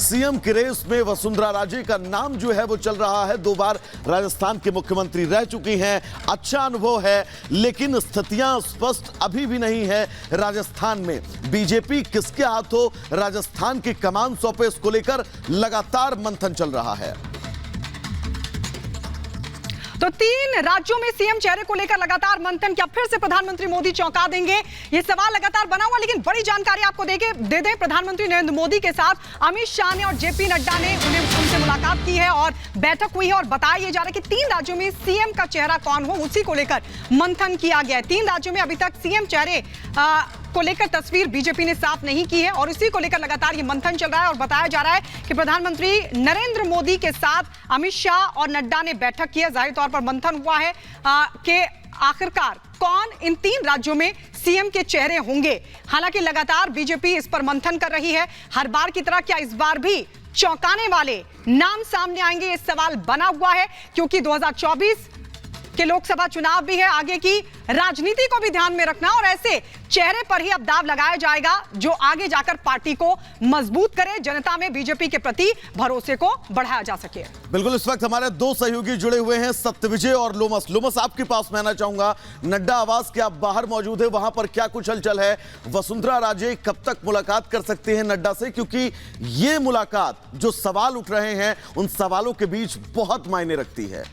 CM की race में वसुंधरा राजे का नाम जो है वो चल रहा है। 2 बार राजस्थान के मुख्यमंत्री रह चुकी हैं, अच्छा अनुभव है, लेकिन स्थितियां स्पष्ट अभी भी नहीं है। राजस्थान में बीजेपी किसके हाथों राजस्थान की कमान सौंपे, इसको लेकर लगातार मंथन चल रहा है। तो 3 राज्यों में सीएम चेहरे को लेकर लगातार मंथन। क्या फिर से प्रधानमंत्री मोदी चौंका देंगे, ये सवाल लगातार बना हुआ। लेकिन बड़ी जानकारी आपको दे दें, प्रधानमंत्री नरेंद्र मोदी के साथ अमित शाह ने और जेपी नड्डा ने उनसे मुलाकात की है और बैठक हुई है और बताया जा रहा है कि 3 राज्यों में सीएम का चेहरा कौन हो, उसी को लेकर मंथन किया गया है। 3 राज्यों में अभी तक सीएम चेहरे को लेकर तस्वीर बीजेपी ने साफ नहीं की है और इसी को लेकर लगातार ये मंथन चल रहा है। और बताया जा रहा है कि प्रधानमंत्री नरेंद्र मोदी के साथ अमित शाह और नड्डा ने बैठक की है। जाहिर तौर पर मंथन हुआ है कि आखिरकार कौन इन 3 राज्यों में सीएम के चेहरे होंगे। हालांकि लगातार बीजेपी इस पर मंथन कर रही है। हर बार की तरह क्या इस बार भी चौंकाने वाले नाम सामने आएंगे, ये सवाल बना हुआ है, क्योंकि 2024 के लोकसभा चुनाव भी है। आगे की राजनीति को भी ध्यान में रखना और ऐसे चेहरे पर ही अब दाव लगाया जाएगा जो आगे जाकर पार्टी को मजबूत करे, जनता में बीजेपी के प्रति भरोसे को बढ़ाया जा सके। बिल्कुल, इस वक्त हमारे 2 सहयोगी जुड़े हुए हैं, सत्यविजय और लोमस। लोमस, आपके पास मैं आना चाहूंगा। नड्डा आवास के आप बाहर मौजूद है, वहां पर क्या कुछ हलचल है? वसुंधरा राजे कब तक मुलाकात कर सकती हैं नड्डा से? क्योंकि ये मुलाकात, जो सवाल उठ रहे हैं, उन सवालों के बीच बहुत मायने रखती है।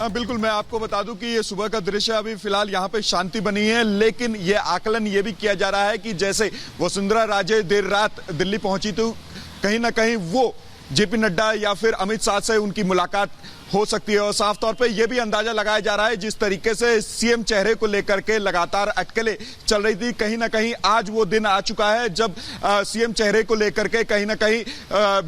बिल्कुल, मैं आपको बता दूं कि ये सुबह का दृश्य, अभी फिलहाल यहाँ पे शांति बनी है, लेकिन ये आकलन ये भी किया जा रहा है कि जैसे वसुंधरा राजे देर रात दिल्ली पहुंची तो कहीं ना कहीं वो जेपी नड्डा या फिर अमित शाह से उनकी मुलाकात हो सकती है। और साफ तौर पे ये भी अंदाजा लगाया जा रहा है, जिस तरीके से सीएम चेहरे को लेकर के लगातार अटकलें चल रही थी, कहीं ना कहीं आज वो दिन आ चुका है जब सीएम चेहरे को लेकर के कहीं ना कहीं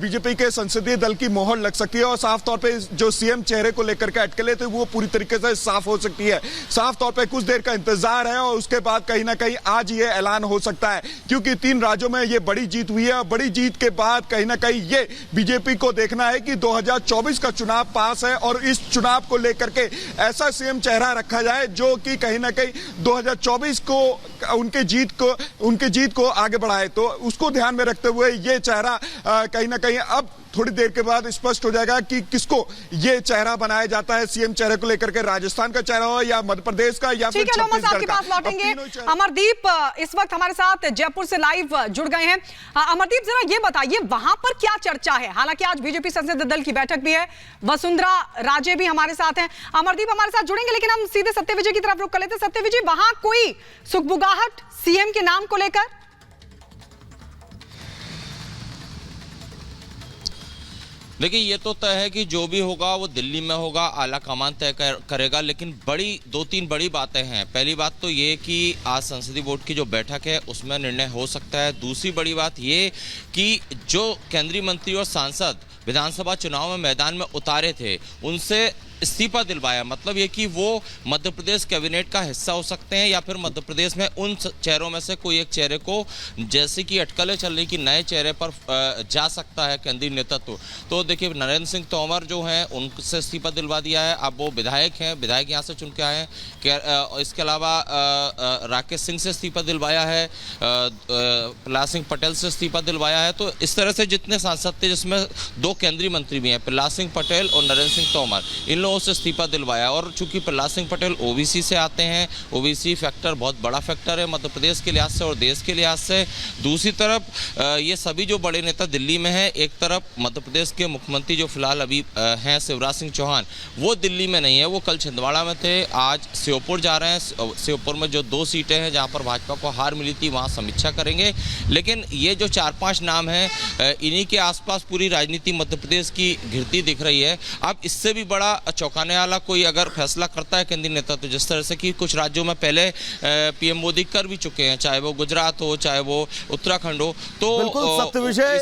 बीजेपी के संसदीय दल की मोहर लग सकती है। और साफ तौर पे जो सीएम चेहरे को लेकर के अटकलें थे वो पूरी तरीके से साफ हो सकती है। साफ तौर पर कुछ देर का इंतजार है और उसके बाद कहीं ना कहीं आज ये ऐलान हो सकता है, क्योंकि 3 राज्यों में ये बड़ी जीत हुई है। और बड़ी जीत के बाद कहीं ना कहीं ये बीजेपी को देखना है कि 2024 का चुनाव पास है और इस चुनाव को लेकर के ऐसा सीएम चेहरा रखा जाए जो कि कहीं ना कहीं 2024 को उनकी जीत को आगे बढ़ाए। तो उसको ध्यान में रखते हुए ये चेहरा कहीं ना कहीं अब थोड़ी देर के बाद स्पष्ट हो जाएगा कि किसको ये चेहरा बनाया जाता है सीएम चेहरे को लेकर के, राजस्थान का चेहरा हो या मध्य प्रदेश का या फिर छत्तीसगढ़ का। लौटेंगे अमरदीप इस वक्त हमारे साथ जयपुर से लाइव जुड़ गए हैं। अमरदीप, जरा ये बताइए वहां पर क्या चर्चा है? हालांकि आज बीजेपी संसदीय दल की बैठक भी है, वसुंधरा राजे भी हमारे साथ हैं। अमरदीप हमारे साथ जुड़ेंगे, लेकिन हम सीधे सत्यविजय की तरफ रुख कर लेते हैं। सत्यविजय, वहां कोई सुगबुगाहट सीएम के नाम को लेकर? देखिए, ये तो तय है कि जो भी होगा वो दिल्ली में होगा, आला कमान तय करेगा। लेकिन 2-3 बड़ी बातें हैं। पहली बात तो ये कि आज संसदीय बोर्ड की जो बैठक है उसमें निर्णय हो सकता है। दूसरी बड़ी बात ये कि जो केंद्रीय मंत्री और सांसद विधानसभा चुनाव में मैदान में उतारे थे उनसे इस्तीफा दिलवाया, मतलब ये कि वो मध्य प्रदेश कैबिनेट का हिस्सा हो सकते हैं या फिर मध्य प्रदेश में उन चेहरों में से कोई एक चेहरे को, जैसे कि अटकलें चल रही कि नए चेहरे पर जा सकता है केंद्रीय नेतृत्व। तो देखिए, नरेंद्र सिंह तोमर जो हैं उनसे इस्तीफा दिलवा दिया है, अब वो विधायक हैं, विधायक यहाँ से चुन के आए हैं। इसके अलावा राकेश सिंह से इस्तीफा दिलवाया है, प्रहलाद सिंह पटेल से इस्तीफा दिलवाया है। तो इस तरह से जितने सांसद थे, जिसमें 2 केंद्रीय मंत्री भी हैं, प्रहलाद सिंह पटेल और नरेंद्र सिंह तोमर, इन लोगों से इस्तीफा दिलवाया। और चूंकि प्रहलाद सिंह पटेल ओबीसी से आते हैं, ओबीसी फैक्टर बहुत बड़ा फैक्टर है मध्य प्रदेश के लिहाज से और देश के लिहाज से। दूसरी तरफ ये सभी जो बड़े नेता दिल्ली में हैं, एक तरफ मध्य प्रदेश के मुख्यमंत्री जो फिलहाल अभी हैं शिवराज सिंह चौहान, वो दिल्ली में नहीं है, वो कल छिंदवाड़ा में थे, आज श्योपुर जा रहे हैं। श्योपुर में जो 2 सीटें हैं जहाँ पर भाजपा को हार मिली थी, वहाँ समीक्षा करेंगे। लेकिन ये जो 4-5 नाम हैं, इन्हीं के आसपास पूरी राजनीति मध्य प्रदेश की घिरती दिख रही है। अब इससे भी बड़ा चौंकाने वाला कोई अगर फैसला करता है केंद्रीय नेतृत्व, तो जिस तरह से कि कुछ राज्यों में पहले पीएम मोदी कर भी चुके हैं, चाहे वो गुजरात हो, चाहे वो उत्तराखंड हो, तो बिल्कुल सत्यविजय,